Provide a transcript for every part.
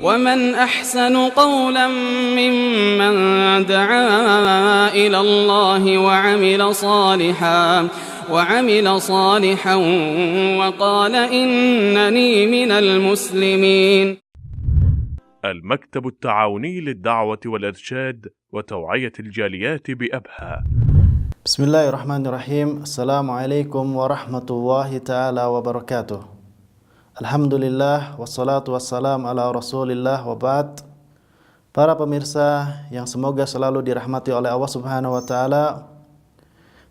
ومن أحسن قولا ممن دعا إلى الله وعمل صالحا وقال إنني من المسلمين. المكتب التعاوني للدعوة والإرشاد وتوعية الجاليات بأبها. بسم الله الرحمن الرحيم. السلام عليكم ورحمة الله تعالى وبركاته. Alhamdulillah wassalatu wassalam ala rasulillah wa ba'd. Para pemirsa yang semoga selalu dirahmati oleh Allah Subhanahu wa taala,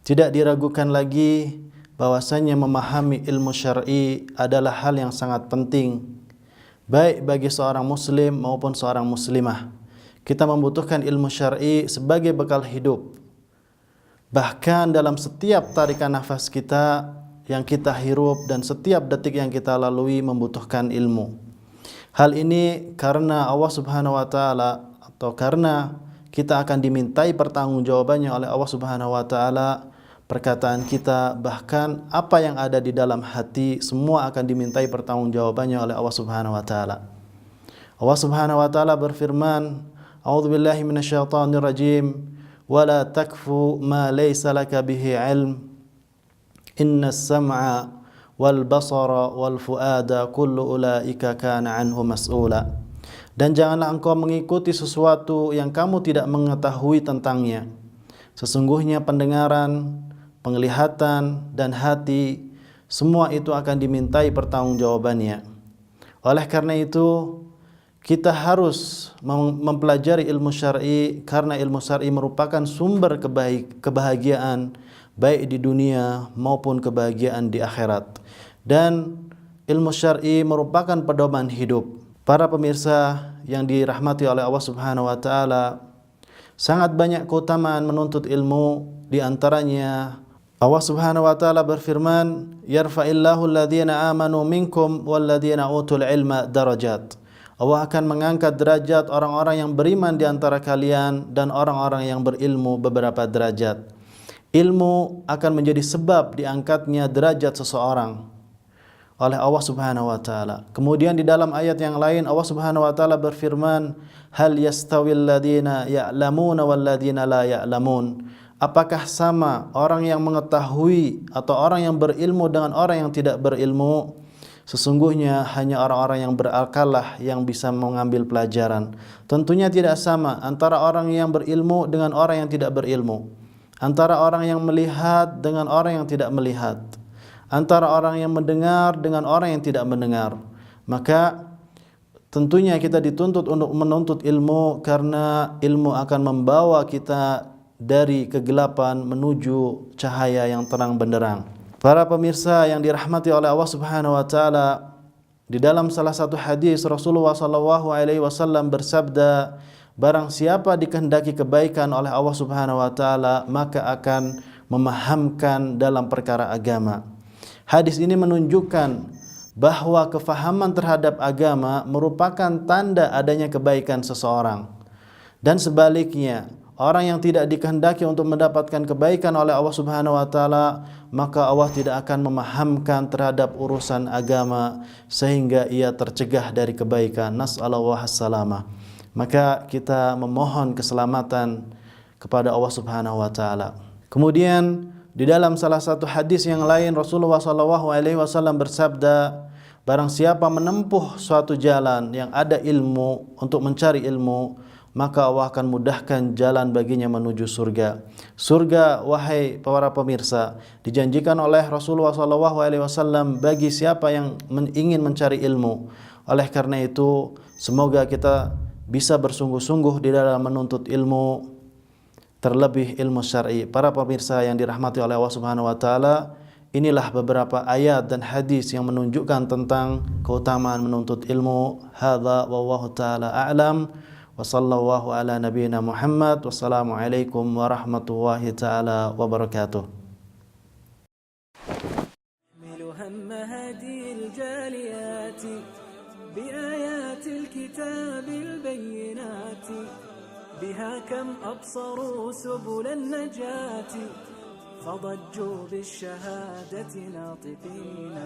tidak diragukan lagi bahwasanya memahami ilmu syar'i adalah hal yang sangat penting baik bagi seorang muslim maupun seorang muslimah. Kita membutuhkan ilmu syar'i sebagai bekal hidup. Bahkan dalam setiap tarikan nafas kita yang kita hirup dan setiap detik yang kita lalui membutuhkan ilmu. Hal ini karena Allah Subhanahu wa taala atau karena kita akan dimintai pertanggungjawabannya oleh Allah Subhanahu wa taala. Perkataan kita, bahkan apa yang ada di dalam hati, semua akan dimintai pertanggungjawabannya oleh Allah Subhanahu wa taala. Allah Subhanahu wa taala berfirman, "A'udzubillahi minasyaitonirrajim, wa la takfu ma laysa laka bihi 'ilm. Inna as-sam'a wal basara wal fuada kullu ulaika kana anhu mas'ula." Dan janganlah engkau mengikuti sesuatu yang kamu tidak mengetahui tentangnya. Sesungguhnya pendengaran, penglihatan dan hati, semua itu akan dimintai pertanggungjawabannya. Oleh karena itu, kita harus mempelajari ilmu syar'i karena ilmu syar'i merupakan sumber kebahagiaan baik di dunia maupun kebahagiaan di akhirat. Dan ilmu syar'i merupakan pedoman hidup. Para pemirsa yang dirahmati oleh Allah Subhanahu wa taala, sangat banyak keutamaan menuntut ilmu. Di antaranya Allah Subhanahu wa taala berfirman, "Yarfa'illahu alladhina amanu minkum walladhina utul ilma darajat." Allah akan mengangkat derajat orang-orang yang beriman di antara kalian dan orang-orang yang berilmu beberapa derajat. Ilmu akan menjadi sebab diangkatnya derajat seseorang oleh Allah Subhanahu wa taala. Kemudian di dalam ayat yang lain Allah Subhanahu wa taala berfirman, "Hal yastawil ladzina ya'lamuna wal ladzina la ya'lamun?" Apakah sama orang yang mengetahui atau orang yang berilmu dengan orang yang tidak berilmu? Sesungguhnya hanya orang-orang yang berakal lah yang bisa mengambil pelajaran. Tentunya tidak sama antara orang yang berilmu dengan orang yang tidak berilmu, antara orang yang melihat dengan orang yang tidak melihat, antara orang yang mendengar dengan orang yang tidak mendengar. Maka tentunya kita dituntut untuk menuntut ilmu karena ilmu akan membawa kita dari kegelapan menuju cahaya yang terang benderang. Para pemirsa yang dirahmati oleh Allah Subhanahu wa taala, di dalam salah satu hadis Rasulullah sallallahu alaihi wasallam bersabda, "Barang siapa dikehendaki kebaikan oleh Allah Subhanahu wa taala, maka akan memahamkan dalam perkara agama." Hadis ini menunjukkan bahwa kefahaman terhadap agama merupakan tanda adanya kebaikan seseorang. Dan sebaliknya, orang yang tidak dikehendaki untuk mendapatkan kebaikan oleh Allah Subhanahu wa taala, maka Allah tidak akan memahamkan terhadap urusan agama sehingga ia tercegah dari kebaikan. Nas'alullah as-salamah. Maka kita memohon keselamatan kepada Allah Subhanahu wa taala. Kemudian di dalam salah satu hadis yang lain Rasulullah sallallahu alaihi wasallam bersabda, "Barang siapa menempuh suatu jalan yang ada ilmu untuk mencari ilmu, maka Allah akan mudahkan jalan baginya menuju surga." Surga, wahai para pemirsa, dijanjikan oleh Rasulullah sallallahu alaihi wasallam bagi siapa yang ingin mencari ilmu. Oleh karena itu, semoga kita bisa bersungguh-sungguh di dalam menuntut ilmu, terlebih ilmu syar'i. Para pemirsa yang dirahmati oleh Allah Subhanahu wa taala, inilah beberapa ayat dan hadis yang menunjukkan tentang keutamaan menuntut ilmu. Hadza wallahu taala a'lam. Wa sallallahu ala nabiyyina Muhammad. Wassalamualaikum warahmatullahi taala wabarakatuh. بآيات الكتاب البينات بها كم أبصروا سبل النجاة فضجوا بالشهادة ناطقين